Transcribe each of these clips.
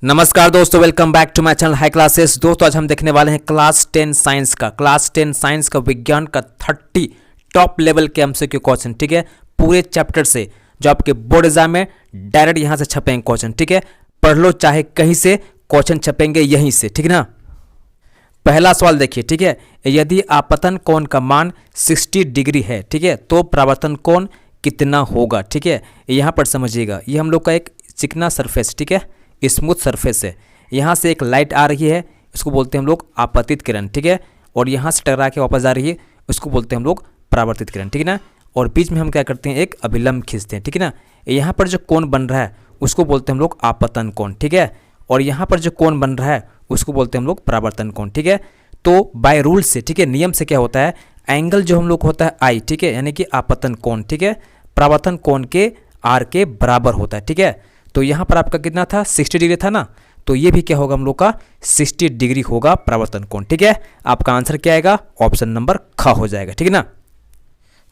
नमस्कार दोस्तों, welcome back to my channel high classes. दोस्तों आज हम देखने वाले हैं क्लास 10 साइंस का विज्ञान का 30 टॉप लेवल के एमसीक्यू क्वेश्चन। ठीक है, पूरे चैप्टर से जो आपके बोर्ड एग्जाम में डायरेक्ट यहां से छपेंगे क्वेश्चन। ठीक है, पढ़ लो चाहे कहीं से, क्वेश्चन छपेंगे यहीं से। ठीक है ना। पहला सवाल देखिए। ठीक है, यदि आपतन कोण का मान 60 डिग्री है, ठीक है, तो परावर्तन कोण कितना होगा। ठीक है, यहाँ पर समझिएगा, ये हम लोग का एक चिकना सरफेस, ठीक है, स्मूथ सरफेस है। यहाँ से एक लाइट आ रही है, इसको बोलते हैं हम लोग आपतित किरण। ठीक है, और यहाँ से टकरा के वापस आ रही है, उसको बोलते हैं हम लोग परावर्तित किरण। ठीक है ना। और बीच में हम क्या करते हैं, एक अभिलंब खींचते हैं। ठीक है ना। यहाँ पर जो कोण बन रहा है उसको बोलते हैं हम लोग आपतन कोण। ठीक है, और यहाँ पर जो कोण बन रहा है उसको बोलते हैं हम लोग परावर्तन कोण। ठीक है, तो बाय रूल से, ठीक है, नियम से क्या होता है, एंगल जो हम लोग होता है आई, ठीक है, यानी कि आपतन कोण, ठीक है, परावर्तन कोण के आर के बराबर होता है। ठीक है, तो यहाँ पर आपका कितना था, 60 डिग्री था ना, तो ये भी क्या होगा हम लोग का 60 डिग्री होगा परावर्तन कोण। ठीक है, आपका आंसर क्या आएगा, ऑप्शन नंबर ख हो जाएगा। ठीक है ना।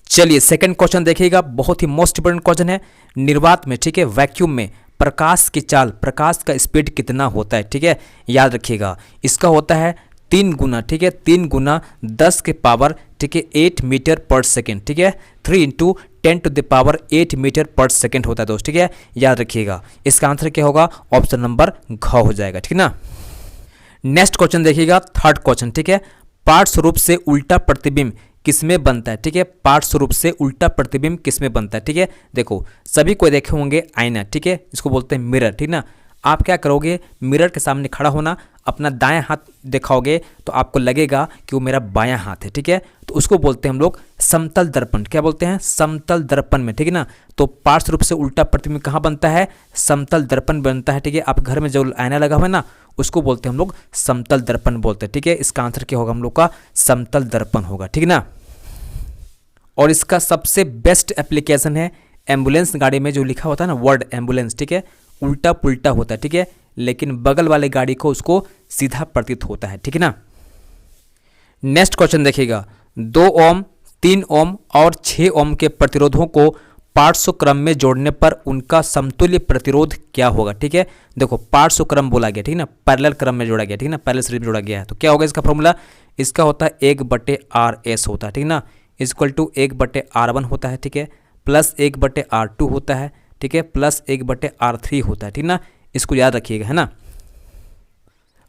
चलिए सेकंड क्वेश्चन देखिएगा, बहुत ही मोस्ट इंपोर्टेंट क्वेश्चन है। निर्वात में, ठीक है, वैक्यूम में प्रकाश की चाल, प्रकाश का स्पीड कितना होता है। ठीक है, याद रखिएगा, इसका होता है 3 गुना, ठीक है, 3 गुना 10 के पावर, ठीक है, 8 मीटर पर सेकेंड। ठीक है, 3 × 10 टू द पावर 8 मीटर पर सेकेंड होता है दोस्त। ठीक है, याद रखिएगा, इसका आंसर क्या होगा, ऑप्शन नंबर घ हो जाएगा। ठीक है ना। नेक्स्ट क्वेश्चन देखिएगा, थर्ड क्वेश्चन। ठीक है, पार्श्व स्वरूप से उल्टा प्रतिबिंब किसमें बनता है। ठीक है, पार्श्व स्वरूप से उल्टा प्रतिबिंब किसमें बनता है। ठीक है, देखो सभी को देखे होंगे आईना, ठीक है, इसको बोलते हैं मिरर। ठीक ना। आप क्या करोगे, मिरर के सामने खड़ा होना, अपना दायां हाथ दिखाओगे तो आपको लगेगा कि वो मेरा बायां हाथ है। ठीक है, तो उसको बोलते हैं हम लोग समतल दर्पण। क्या बोलते हैं, समतल दर्पण में। ठीक है ना। तो पार्श्व रूप से उल्टा प्रतिबिंब कहाँ बनता है, समतल दर्पण बनता है। ठीक है, आप घर में जो आईना लगा हुआ है ना, उसको बोलते हैं हम लोग समतल दर्पण बोलते हैं। ठीक है, इसका आंसर क्या होगा हम लोग का, समतल दर्पण होगा। ठीक है ना। और इसका सबसे बेस्ट एप्लीकेशन है एम्बुलेंस गाड़ी में जो लिखा होता है ना वर्ड एम्बुलेंस, ठीक है, उल्टा पुल्टा होता है। ठीक है, लेकिन बगल वाले गाड़ी को उसको सीधा प्रतीत होता है। ठीक है ना। नेक्स्ट क्वेश्चन देखिएगा, 2 ओम, 3 ओम और 6 ओम के प्रतिरोधों को पार्श्व क्रम में जोड़ने पर उनका समतुल्य प्रतिरोध क्या होगा। ठीक है, देखो पार्श्व क्रम बोला गया, ठीक है ना, पैरेलल क्रम में जोड़ा गया। ठीक है ना, पैरेलल सीरीज में जोड़ा गया है, तो क्या होगा इसका फॉर्मूला, इसका होता है 1/RS होता है। ठीक है ना, इक्वल टू 1/R1 होता है। ठीक है, प्लस 1/R2 होता है। ठीक है, प्लस 1/R3 होता है। ठीक ना, इसको याद रखिएगा, है ना।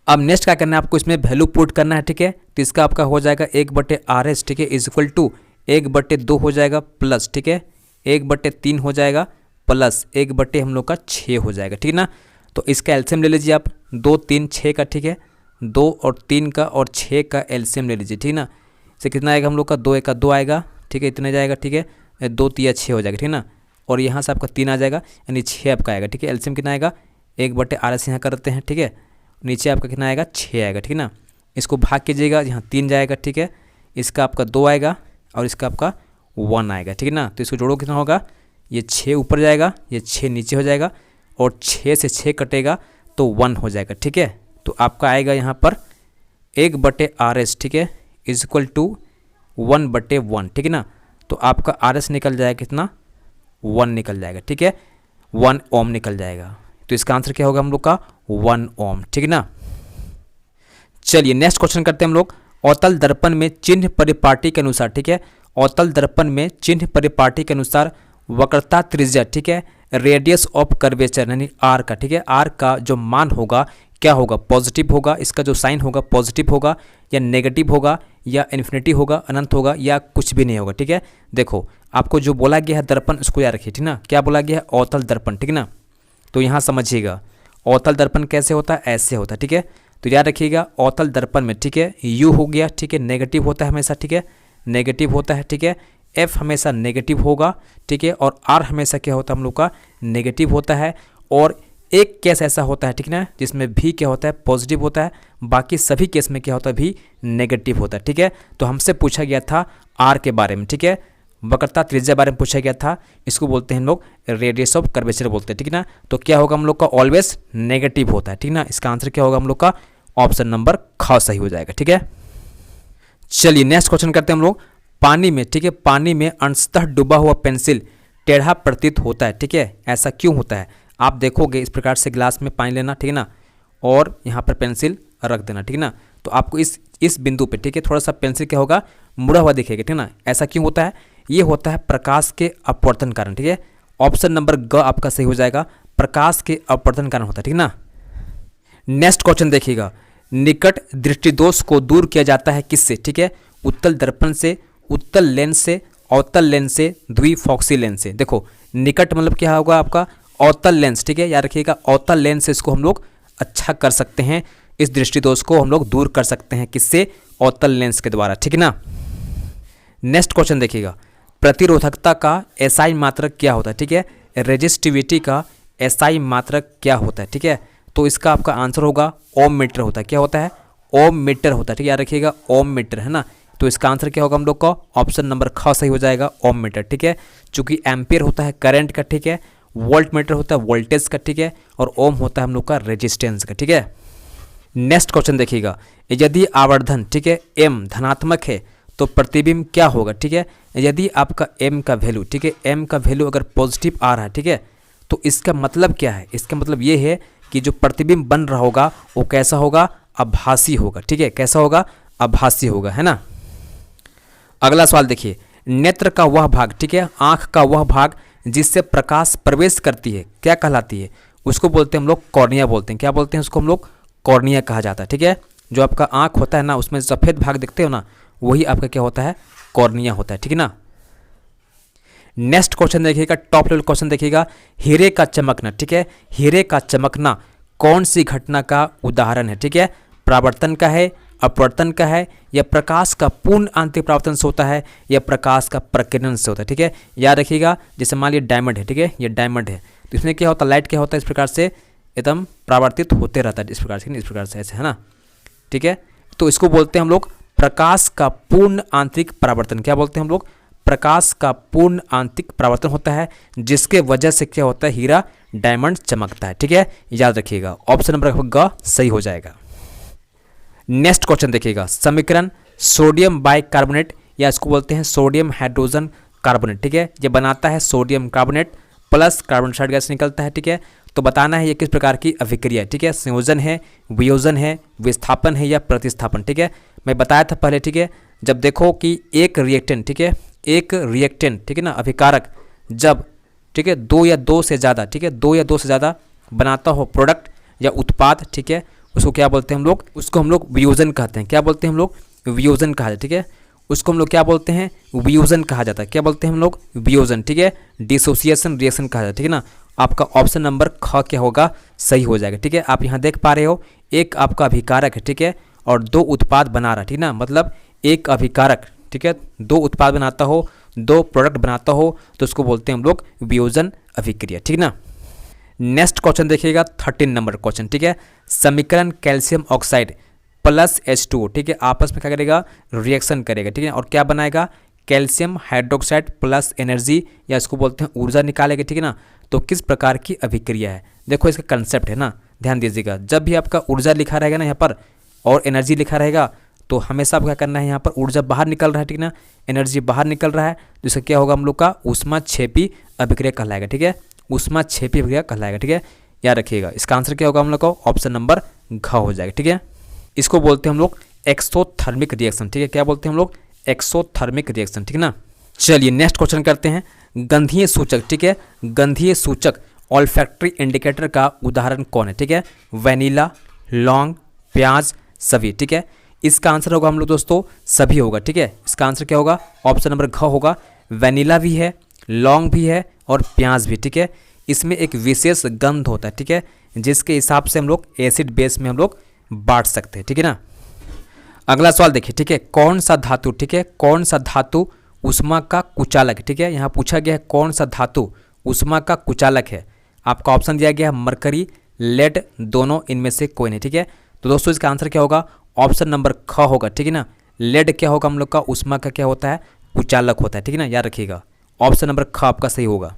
अब नेक्स्ट क्या करना है, आपको इसमें वैल्यू पुट करना है। ठीक है, तो इसका आपका हो जाएगा 1/RS, ठीक है, इक्वल टू 1/2 हो जाएगा, प्लस, ठीक है, 1/3 हो जाएगा, प्लस 1/ हम लोग का 6 हो जाएगा। ठीक ना। तो इसका एलसीएम ले लीजिए आप, 2 3 6 का। ठीक है, 2 और 3 का और 6 का एलसीएम ले लीजिए। ठीक ना, इसे कितना आएगा हम लोग का, 2 1 का 2 आएगा। ठीक है, इतना जाएगा। ठीक है, 2 3 6 हो जाएगा। ठीक ना, और यहाँ से आपका 3 आ जाएगा, यानी 6 आपका आएगा। ठीक है, एलसीएम कितना आएगा, 1/RS यहाँ करते हैं। ठीक है, नीचे आपका कितना आएगा, 6 आएगा। ठीक है ना, इसको भाग कीजिएगा, यहाँ 3 जाएगा। ठीक है, इसका आपका 2 आएगा और इसका आपका 1 आएगा। ठीक है ना, तो इसको जोड़ो कितना होगा, ये 6 ऊपर जाएगा, ये 6 नीचे हो जाएगा, और 6 से 6 कटेगा तो 1 हो जाएगा। ठीक है, तो आपका आएगा यहाँ पर 1/RS, ठीक है, इक्वल टू 1/1। ठीक है ना, तो आपका RS निकल जाएगा कितना, 1 निकल जाएगा। ठीक है, 1 ओम निकल जाएगा, तो इसका आंसर क्या होगा हम लोग का, 1 ओम। ठीक है ना। चलिए नेक्स्ट क्वेश्चन करते हैं हम लोग, अवतल दर्पण में चिन्ह परिपाटी के अनुसार, ठीक है, अवतल दर्पण में चिन्ह परिपाटी के अनुसार वक्रता त्रिज्या, ठीक है, रेडियस ऑफ कर्वेचर यानी आर का, ठीक है, आर का जो मान होगा क्या होगा, पॉजिटिव होगा, इसका जो साइन होगा पॉजिटिव होगा या नेगेटिव होगा या इन्फिनिटी होगा, अनंत होगा, या कुछ भी नहीं होगा। ठीक है, देखो आपको जो बोला गया है दर्पण, उसको याद रखिए। ठीक ना, क्या बोला गया है, अवतल दर्पण। ठीक ना, तो यहाँ समझिएगा अवतल दर्पण कैसे होता है, ऐसे होता है। ठीक है, तो याद रखिएगा अवतल दर्पण में, ठीक है, यू हो गया, ठीक है, नेगेटिव होता है हमेशा। ठीक है, नेगेटिव होता है। ठीक है, एफ हमेशा नेगेटिव होगा। ठीक है, और आर हमेशा क्या होता है हम लोग का, नेगेटिव होता है। और एक केस ऐसा होता है, ठीक ना, जिसमें भी क्या होता है, पॉजिटिव होता है, बाकी सभी केस में क्या होता है, भी नेगेटिव होता है। ठीक है, तो हमसे पूछा गया था आर के बारे में, ठीक है, वक्रता त्रिज्या बारे में पूछा गया था, इसको बोलते हैं हम लोग रेडियस ऑफ कर्वेचर बोलते हैं। ठीक ना, तो क्या होगा हम लोग का, ऑलवेज नेगेटिव होता है। ठीक ना, इसका आंसर क्या होगा हम लोग का, ऑप्शन नंबर ख सही हो जाएगा। ठीक है, चलिए नेक्स्ट क्वेश्चन करते हैं हम लोग, पानी में, ठीक है, पानी में अंशतः डूबा हुआ पेंसिल टेढ़ा प्रतीत होता है। ठीक है, ऐसा क्यों होता है, आप देखोगे इस प्रकार से ग्लास में पानी लेना, ठीक है ना, और यहाँ पर पेंसिल रख देना, ठीक है ना। तो आपको इस बिंदु पे, ठीक है, थोड़ा सा पेंसिल क्या होगा, मुड़ा हुआ दिखेगा, ठीक है ना। ऐसा क्यों होता है, ये होता है प्रकाश के अपवर्तन कारण, ठीक है। ऑप्शन नंबर ग आपका सही हो जाएगा, प्रकाश के अपवर्तन कारण होता है, ठीक ना। नेक्स्ट क्वेश्चन देखिएगा, निकट दृष्टि दोष को दूर किया जाता है किससे, ठीक है, उत्तल दर्पण से, उत्तल लेंस से, अवतल लेंस से, द्विफॉक्सी लेंस से। देखो निकट मतलब क्या होगा आपका, अवतल लेंस, ठीक है, याद रखिएगा अवतल लेंस से इसको हम लोग अच्छा कर सकते हैं, इस दृष्टि दोष को हम लोग दूर कर सकते हैं किससे, अवतल लेंस के द्वारा, ठीक है ना। नेक्स्ट क्वेश्चन देखिएगा, प्रतिरोधकता का एसआई मात्रक क्या होता है, ठीक है, रेजिस्टिविटी का एसआई मात्रक क्या होता है, ठीक है। तो इसका आपका आंसर होगा ओम मीटर होता है, क्या होता है, ओम मीटर होता है, ठीक है, याद रखिएगा ओम मीटर, है ना। तो इसका आंसर क्या होगा हम लोग का, ऑप्शन नंबर ख सही हो जाएगा, ओम मीटर, ठीक है। चूंकि एम्पियर होता है करंट का, ठीक है, वोल्ट मीटर होता है वोल्टेज का, ठीक है, और ओम होता है हम लोग का रेजिस्टेंस का, ठीक है। नेक्स्ट क्वेश्चन देखिएगा, यदि आवर्धन, ठीक है, एम धनात्मक है तो प्रतिबिंब क्या होगा, ठीक है। यदि आपका एम का वैल्यू, ठीक है, एम का वैल्यू अगर पॉजिटिव आ रहा है, ठीक है, तो इसका मतलब क्या है, इसका मतलब ये है कि जो प्रतिबिंब बन रहा होगा वो कैसा होगा, आभासी होगा, ठीक है, कैसा होगा, आभासी होगा, है ना। अगला सवाल देखिए, नेत्र का वह भाग, ठीक है, आंख का वह भाग जिससे प्रकाश प्रवेश करती है क्या कहलाती है, उसको बोलते हैं हम लोग कॉर्निया बोलते हैं, क्या बोलते हैं उसको हम लोग, कॉर्निया कहा जाता है, ठीक है। जो आपका आंख होता है ना, उसमें सफ़ेद भाग देखते हो ना, वही आपका क्या होता है, कॉर्निया होता है, ठीक है ना। नेक्स्ट क्वेश्चन देखिएगा, टॉप लेवल क्वेश्चन देखिएगा, हीरे का चमकना, ठीक है, हीरे का चमकना कौन सी घटना का उदाहरण है, ठीक है, परावर्तन का है, अपवर्तन का है, या प्रकाश का पूर्ण आंतरिक परावर्तन से होता है, या प्रकाश का प्रकीर्णन से होता है, ठीक है। याद रखिएगा, जैसे मान लीजिए डायमंड है, ठीक है, ये डायमंड है, तो इसमें क्या होता है, लाइट क्या होता है, इस प्रकार से एकदम परावर्तित होते रहता है, इस प्रकार से ऐसे, है ना, ठीक है। तो इसको बोलते हैं हम लोग प्रकाश का पूर्ण आंतरिक परावर्तन, क्या बोलते हैं हम लोग, प्रकाश का पूर्ण आंतरिक परावर्तन होता है, जिसके वजह से क्या होता है, हीरा डायमंड चमकता है, ठीक है, याद रखिएगा, ऑप्शन नंबर ग सही हो जाएगा। नेक्स्ट क्वेश्चन देखिएगा, समीकरण सोडियम बाइकार्बोनेट, या इसको बोलते हैं सोडियम हाइड्रोजन कार्बोनेट, ठीक है, ये बनाता है sodium carbonate plus carbon dioxide gas निकलता है, ठीक है। तो बताना है ये किस प्रकार की अभिक्रिया है, ठीक है, संयोजन है, वियोजन है, विस्थापन है, या प्रतिस्थापन, ठीक है। मैं बताया था पहले, ठीक है, जब देखो कि एक रिएक्टेंट, ठीक है, एक रिएक्टेंट, ठीक है ना, अभिकारक जब, ठीक है, दो या दो से ज़्यादा, ठीक है, दो या दो से ज़्यादा बनाता हो प्रोडक्ट या उत्पाद, ठीक है, उसको क्या बोलते हैं हम लोग, उसको हम लोग वियोजन कहते हैं, क्या बोलते हैं हम लोग, वियोजन कहा जाता है, ठीक है, उसको हम लोग क्या बोलते हैं, वियोजन कहा जाता है, क्या बोलते हैं हम लोग, वियोजन, ठीक है, डिसोसिएशन रिएक्शन कहा जाता है, ठीक है ना। आपका ऑप्शन नंबर ख क्या होगा, सही हो जाएगा, ठीक है। आप यहाँ देख पा रहे हो, एक आपका अभिकारक है, ठीक है, और दो उत्पाद बना रहा है, ठीक ना, मतलब एक अभिकारक, ठीक है, दो उत्पाद बनाता हो, दो प्रोडक्ट बनाता हो, तो उसको बोलते हैं हम लोग वियोजन अभिक्रिया, ठीक ना। नेक्स्ट क्वेश्चन देखिएगा, 13 नंबर क्वेश्चन, ठीक है, समीकरण कैल्शियम ऑक्साइड प्लस H2O, ठीक है, आपस में क्या करेगा, रिएक्शन करेगा, ठीक है, और क्या बनाएगा, कैल्शियम हाइड्रोक्साइड प्लस एनर्जी, या इसको बोलते हैं ऊर्जा निकालेगा, ठीक है ना। तो किस प्रकार की अभिक्रिया है, देखो इसका कंसेप्ट है ना, ध्यान दीजिएगा, जब भी आपका ऊर्जा लिखा रहेगा ना यहाँ पर और एनर्जी लिखा रहेगा, तो हमेशा आपको क्या करना है, यहाँ पर ऊर्जा बाहर निकल रहा है, ठीक ना, एनर्जी बाहर निकल रहा है, तो इसका क्या होगा हम लोग का ऊष्माक्षेपी अभिक्रिया कहलाएगा, ठीक है, ऊष्माक्षेपी अभिक्रिया कहलाएगा, ठीक है, याद रखिएगा। इसका आंसर क्या होगा हम लोग का, ऑप्शन नंबर घ हो जाएगा, ठीक है। इसको बोलते हैं हम लोग एक्सोथर्मिक रिएक्शन, ठीक है, क्या बोलते हैं हम लोग, एक्सोथर्मिक रिएक्शन, ठीक है ना। चलिए नेक्स्ट क्वेश्चन करते हैं, गंधीय सूचक, ठीक है, गंधीय सूचक ऑल्फैक्टरी इंडिकेटर का उदाहरण कौन है, ठीक है, वैनिला, लौंग, प्याज, सभी, ठीक है। इसका आंसर होगा हम लोग दोस्तों सभी होगा, ठीक है, इसका आंसर क्या होगा, ऑप्शन नंबर घ होगा, वैनिला भी है, लौंग भी है, और प्याज भी, ठीक है। इसमें एक विशेष गंध होता है, ठीक है, जिसके हिसाब से हम लोग एसिड बेस में हम लोग बांट सकते हैं, ठीक है ना। अगला सवाल देखिए, ठीक है, कौन सा धातु, ठीक है, कौन सा धातु ऊष्मा का कुचालक, ठीक है, यहाँ पूछा गया है कौन सा धातु ऊष्मा का कुचालक है। आपका ऑप्शन दिया गया है मरकरी, लेड, दोनों इनमें से कोई नहीं, ठीक है। तो दोस्तों इसका आंसर क्या होगा, ऑप्शन नंबर ख होगा, ठीक है ना। लेड क्या होगा हम लोग का, ऊष्मा का क्या होता है, कुचालक होता है, ठीक है ना, याद रखिएगा, ऑप्शन नंबर ख आपका सही होगा।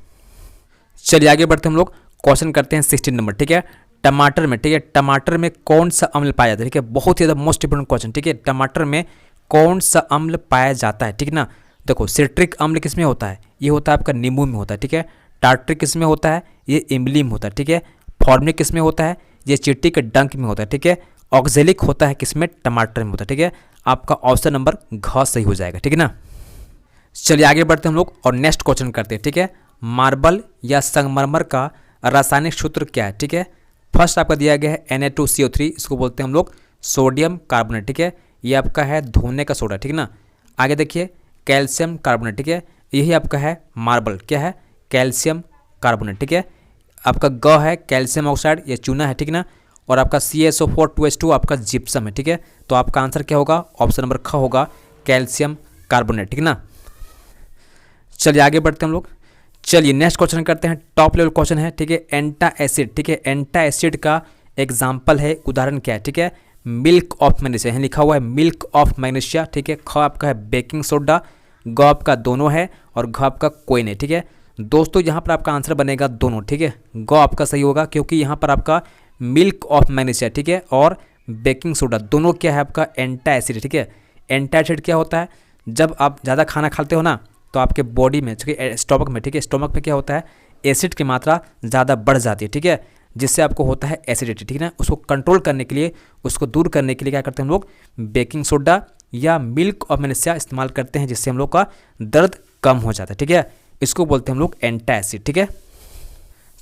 चलिए आगे बढ़ते हम लोग, क्वेश्चन करते हैं 16 नंबर, ठीक है, टमाटर में, ठीक है, टमाटर में कौन सा अम्ल पाया जाता है, ठीक है, बहुत ही ज़्यादा मोस्ट इंपोर्टेंट क्वेश्चन, ठीक है, टमाटर में कौन सा अम्ल पाया जाता है, ठीक है ना। देखो सिट्रिक अम्ल किस में होता है, ये होता है आपका नींबू में होता है, ठीक है, टार्ट्रिक किस में होता है, ये इमली में होता है, ठीक है, फॉर्मिक किस में होता है, ये चींटी के डंक में होता है, ठीक है। ऑक्जेलिक होता है किसमें, टमाटर में होता है, ठीक है। आपका ऑप्शन नंबर घ सही हो जाएगा, ठीक है ना। चलिए आगे बढ़ते हैं हम लोग और नेक्स्ट क्वेश्चन करते हैं, ठीक है। मार्बल या संगमरमर का रासायनिक सूत्र क्या है, ठीक है। फर्स्ट आपका दिया गया है Na2CO3, इसको बोलते हैं हम लोग सोडियम कार्बोनेट, ठीक है। ये आपका है धोने का सोडा, ठीक है ना। आगे देखिए कैल्शियम कार्बोनेट, ठीक है। यही आपका है मार्बल, क्या है, कैल्शियम कार्बोनेट, ठीक है। आपका ग है कैल्शियम ऑक्साइड, ये चूना है, ठीक है ना। और आपका CaSO4 आपका जिप्सम है, ठीक है। तो आपका आंसर क्या होगा, ऑप्शन नंबर ख होगा कैल्शियम कार्बोनेट, ठीक है ना। चलिए आगे बढ़ते हैं हम लोग। चलिए नेक्स्ट क्वेश्चन करते हैं, टॉप लेवल क्वेश्चन है, ठीक है। एंटा एसिड, ठीक है। एंटा एसिड का एग्जाम्पल है, उदाहरण क्या है, ठीक है। मिल्क ऑफ मैग्नीशिया, यहाँ लिखा हुआ है मिल्क ऑफ मैग्नीशिया, ठीक है। ख आपका है बेकिंग सोडा, ग आपका दोनों है और घ आपका कोई नहीं, ठीक है। दोस्तों यहाँ पर आपका आंसर बनेगा दोनों, ठीक है। ग आपका सही होगा क्योंकि यहाँ पर आपका मिल्क ऑफ मैग्नीशिया, ठीक है, और बेकिंग सोडा दोनों क्या है आपका एंटा एसिड, ठीक है। एंटा एसिड क्या होता है, जब आप ज़्यादा खाना खाते हो ना तो आपके बॉडी में, स्टोमक में, ठीक है, स्टोमक में क्या होता है, एसिड की मात्रा ज़्यादा बढ़ जाती है, ठीक है, जिससे आपको होता है एसिडिटी, ठीक है ना। उसको कंट्रोल करने के लिए, उसको दूर करने के लिए क्या करते हैं हम लोग, बेकिंग सोडा या मिल्क ऑफ मैग्नीशिया इस्तेमाल करते हैं, जिससे हम लोग का दर्द कम हो जाता है, ठीक है। इसको बोलते हैं हम लोग एंटा एसिड, ठीक है।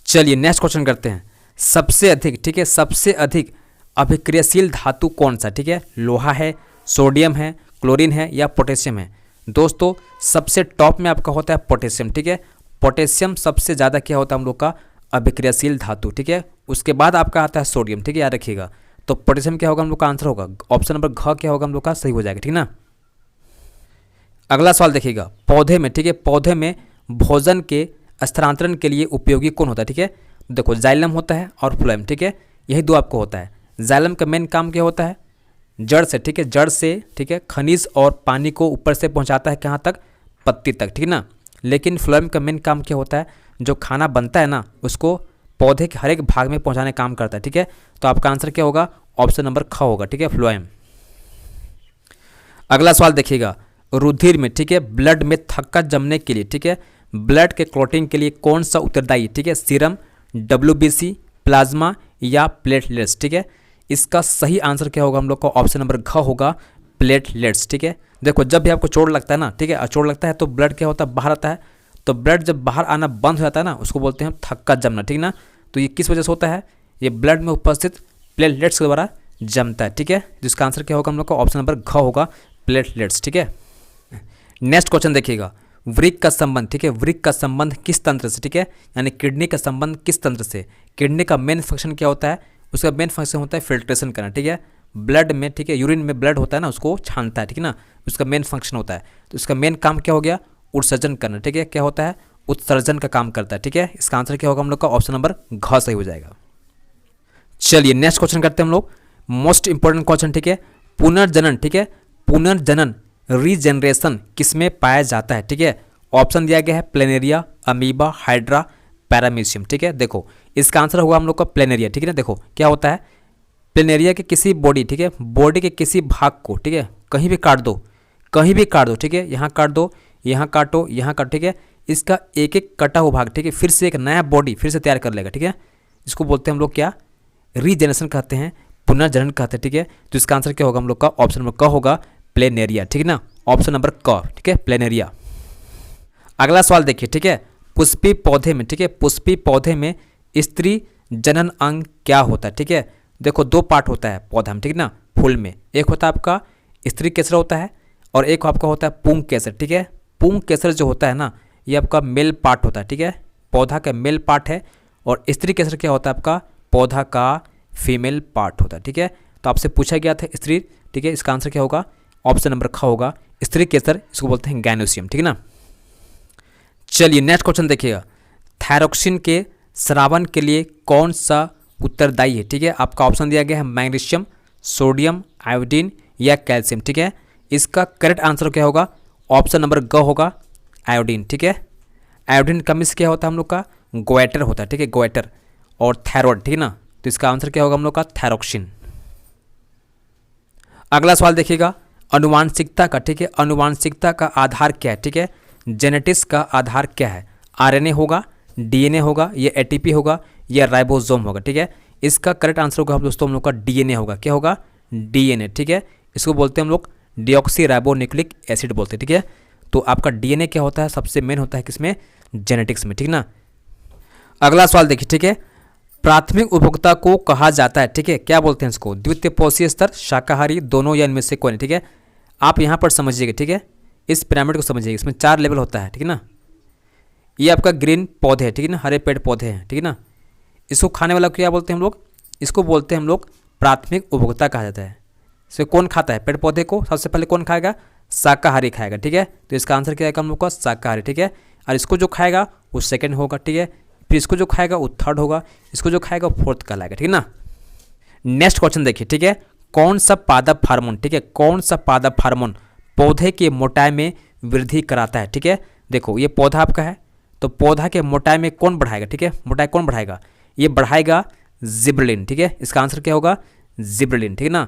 चलिए नेक्स्ट क्वेश्चन करते हैं, सबसे अधिक, ठीक है, सबसे अधिक अभिक्रियाशील धातु कौन सा, ठीक है। लोहा है, सोडियम है, क्लोरीन है या पोटेशियम है। दोस्तों सबसे टॉप में आपका होता है पोटेशियम, ठीक है। पोटेशियम सबसे ज़्यादा क्या होता है हम लोग का अभिक्रियाशील धातु, ठीक है। उसके बाद आपका आता है सोडियम, ठीक है, याद रखिएगा। तो पोटेशियम क्या होगा हम लोग का आंसर होगा ऑप्शन नंबर घ, क्या होगा हम लोग का सही हो जाएगा, ठीक ना। अगला सवाल देखिएगा, पौधे में, ठीक है, पौधे में भोजन के स्थानांतरण के लिए उपयोगी कौन होता है, ठीक है। देखो जाइलम होता है और फ्लोएम, ठीक है, यही दो आपको होता है। जाइलम का मेन काम क्या होता है, जड़ से, ठीक है, जड़ से, ठीक है, खनिज और पानी को ऊपर से पहुंचाता है कहाँ तक, पत्ती तक, ठीक है ना। लेकिन फ्लोएम का मेन काम क्या होता है, जो खाना बनता है ना उसको पौधे के हर एक भाग में पहुंचाने का काम करता है, ठीक है। तो आपका आंसर क्या होगा, ऑप्शन नंबर ख होगा, ठीक है, फ्लोएम। अगला सवाल देखिएगा, रुधिर में, ठीक है, ब्लड में थक्का जमने के लिए, ठीक है, ब्लड के क्लॉटिंग के लिए कौन सा उत्तरदायी, ठीक है, सीरम, WBC, प्लाज्मा या प्लेटलेट्स, ठीक है। इसका सही आंसर क्या होगा हम लोग का ऑप्शन नंबर घ होगा प्लेटलेट्स, ठीक है। देखो जब भी आपको चोट लगता है ना, ठीक है, और चोट लगता है तो ब्लड क्या होता है, बाहर आता है। तो ब्लड जब बाहर आना बंद हो जाता है ना उसको बोलते हैं थक्का जमना, ठीक ना। तो ये किस वजह से होता है, ये ब्लड में उपस्थित प्लेटलेट्स के द्वारा जमता है, ठीक है। जिसका आंसर क्या होगा हम लोग का ऑप्शन नंबर घ होगा प्लेटलेट्स, ठीक है। नेक्स्ट क्वेश्चन देखिएगा, वृक्क का संबंध, ठीक है, वृक्क का संबंध किस तंत्र से, ठीक है, यानी किडनी का संबंध किस तंत्र से। किडनी का मेन फंक्शन क्या होता है, उसका मेन फंक्शन होता है फिल्ट्रेशन करना, ठीक है। ब्लड में, ठीक है, यूरिन में ब्लड होता है ना उसको छानता है, ठीक है ना, उसका मेन फंक्शन होता है। तो इसका मेन काम क्या हो गया, उत्सर्जन करना, ठीक है, क्या होता है, उत्सर्जन का काम करता है, ठीक है। इसका आंसर क्या होगा हम लोग का ऑप्शन नंबर घ सही हो जाएगा। चलिए नेक्स्ट क्वेश्चन करते हैं हम लोग, मोस्ट इंपॉर्टेंट क्वेश्चन, ठीक है, पुनर्जनन, ठीक है, पुनर्जनन रीजनरेशन किसमें पाया जाता है, ठीक है। ऑप्शन दिया गया है प्लेनेरिया, अमीबा, हाइड्रा, पैरामीशियम, ठीक है। देखो इसका आंसर होगा हम लोग का प्लेनेरिया, ठीक है ना। देखो क्या होता है, प्लेनेरिया के किसी बॉडी, ठीक है, बॉडी के किसी भाग को, ठीक है, कहीं भी काट दो, कहीं भी काट दो, ठीक है, यहाँ काट दो, यहाँ काटो, यहाँ काटो, ठीक है, इसका एक एक कटा हुआ भाग, ठीक है, फिर से एक नया बॉडी फिर से तैयार कर लेगा, ठीक है। इसको बोलते हैं हम लोग क्या, रीजनरेशन कहते हैं, पुनर्जनन कहते हैं, ठीक है। तो इसका आंसर क्या होगा हम लोग का ऑप्शन नंबर क होगा प्लेनेरिया, ठीक है ना, ऑप्शन नंबर क, ठीक है, प्लेनेरिया। अगला सवाल देखिए, ठीक है, पुष्पी पौधे में, ठीक है, पुष्पी पौधे में स्त्री जनन अंग क्या होता है, ठीक है। देखो दो पार्ट होता है पौधा में, ठीक है ना, फूल में, एक होता है आपका स्त्री केसर होता है और एक आपका होता है पुंग केसर, ठीक है। पुंग केसर जो होता है ना ये आपका मेल पार्ट होता है, ठीक है, पौधा का मेल पार्ट है। और स्त्री केसर क्या होता है आपका पौधा का फीमेल पार्ट होता है, ठीक है। तो आपसे पूछा गया था स्त्री, ठीक है, इसका आंसर क्या होगा ऑप्शन नंबर ख होगा स्त्री केसर, इसको बोलते हैं गैनोसियम, ठीक है ना। चलिए नेक्स्ट क्वेश्चन देखिएगा, थायरोक्सिन के स्रावन के लिए कौन सा उत्तरदायी है, ठीक है। आपका ऑप्शन दिया गया है मैग्नीशियम, सोडियम, आयोडीन या कैल्शियम, ठीक है। इसका करेक्ट आंसर क्या होगा ऑप्शन नंबर ग होगा आयोडीन, ठीक है। आयोडीन का मिस क्या होता है हम लोग का गोएटर होता है, ठीक है, गोएटर और थायरॉइड, ठीक है ना। तो इसका आंसर क्या होगा हम लोग का थायरोक्सिन। अगला सवाल देखिएगा, अनुवांशिकता का, ठीक है, अनुवांशिकता का आधार क्या है, ठीक है। जेनेटिक्स का आधार क्या है, RNA होगा, DNA होगा, या ATP होगा या राइबोसोम होगा, ठीक है। इसका करेक्ट आंसर होगा दोस्तों हम लोग का डीएनए होगा। क्या होगा? डीएनए। ठीक है, इसको बोलते हैं हम लोग डीऑक्सीराइबोन्यूक्लिक एसिड बोलते हैं। ठीक है, तो आपका डीएनए क्या होता है? सबसे मेन होता है किसमें? जेनेटिक्स में। ठीक ना। अगला सवाल देखिए। ठीक है, प्राथमिक उपभोक्ता को कहा जाता है, ठीक है, क्या बोलते हैं इसको? द्वितीय पोषी स्तर, शाकाहारी, दोनों या इनमें से कोई नहीं। ठीक है, आप यहाँ पर समझिएगा। ठीक है, इस पिरामिड को समझिएगा, इसमें 4 लेवल होता है। ठीक है ना। ये आपका ग्रीन पौधे है, ठीक है ना, हरे पेड़ पौधे हैं। ठीक है ना। इसको खाने वाला क्या बोलते हैं हम लोग? इसको बोलते हैं हम लोग प्राथमिक उपभोक्ता कहा जाता है। इसे कौन खाता है? पेड़ पौधे को सबसे पहले कौन खाएगा? शाकाहारी खाएगा। ठीक है, तो इसका आंसर क्या आएगा हम लोग का? शाकाहारी। ठीक है, और इसको जो खाएगा वो सेकंड होगा। ठीक है, फिर इसको जो खाएगा वो थर्ड होगा, इसको जो खाएगा वो फोर्थ कहलाएगा। ठीक है ना। नेक्स्ट क्वेश्चन देखिए। ठीक है, कौन सा पादप हार्मोन, ठीक है, कौन सा पादप हार्मोन पौधे के मोटाई में वृद्धि कराता है? ठीक है, देखो ये पौधा आपका है, तो पौधा के मोटाई में कौन बढ़ाएगा? ठीक है, मोटाई कौन बढ़ाएगा? ये बढ़ाएगा जिब्रेलिन। ठीक है, इसका आंसर क्या होगा? जिब्रेलिन। ठीक है ना।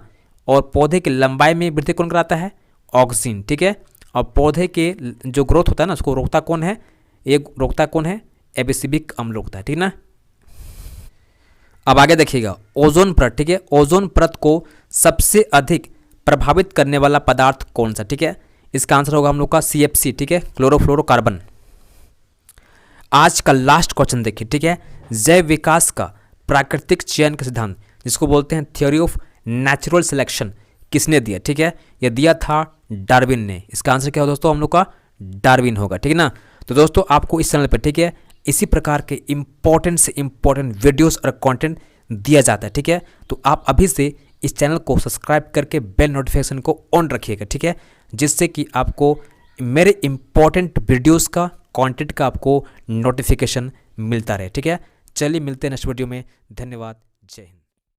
और पौधे की लंबाई में वृद्धि कौन कराता है? ऑक्सीन। ठीक है, और पौधे के जो ग्रोथ होता है ना उसको रोकता कौन है? ये रोकता कौन है? एबिसिबिक अम्ल रोकता है। ठीक ना। अब आगे देखिएगा, ओजोन परत। ठीक है, ओजोन परत को सबसे अधिक प्रभावित करने वाला पदार्थ कौन सा? ठीक है, इसका आंसर होगा हम लोग का CFC। ठीक है, क्लोरोफ्लोरोकार्बन। आज का लास्ट क्वेश्चन देखिए। ठीक है, जैव विकास का प्राकृतिक चयन का सिद्धांत, जिसको बोलते हैं थ्योरी ऑफ नेचुरल सिलेक्शन, किसने दिया? ठीक है, यह दिया था डार्विन ने। इसका आंसर क्या होगा दोस्तों? हम लोग का डार्विन होगा। ठीक है ना। तो दोस्तों आपको इस चैनल पर, ठीक है, इसी प्रकार के इंपॉर्टेंट से इंपॉर्टेंट वीडियोस और कंटेंट दिया जाता है। ठीक है, तो आप अभी से इस चैनल को सब्सक्राइब करके बेल नोटिफिकेशन को ऑन रखिएगा। ठीक है, जिससे कि आपको मेरे इंपॉर्टेंट वीडियोस का कंटेंट का आपको नोटिफिकेशन मिलता रहे। ठीक है, चलिए मिलते हैं नेक्स्ट वीडियो में। धन्यवाद। जय हिंद।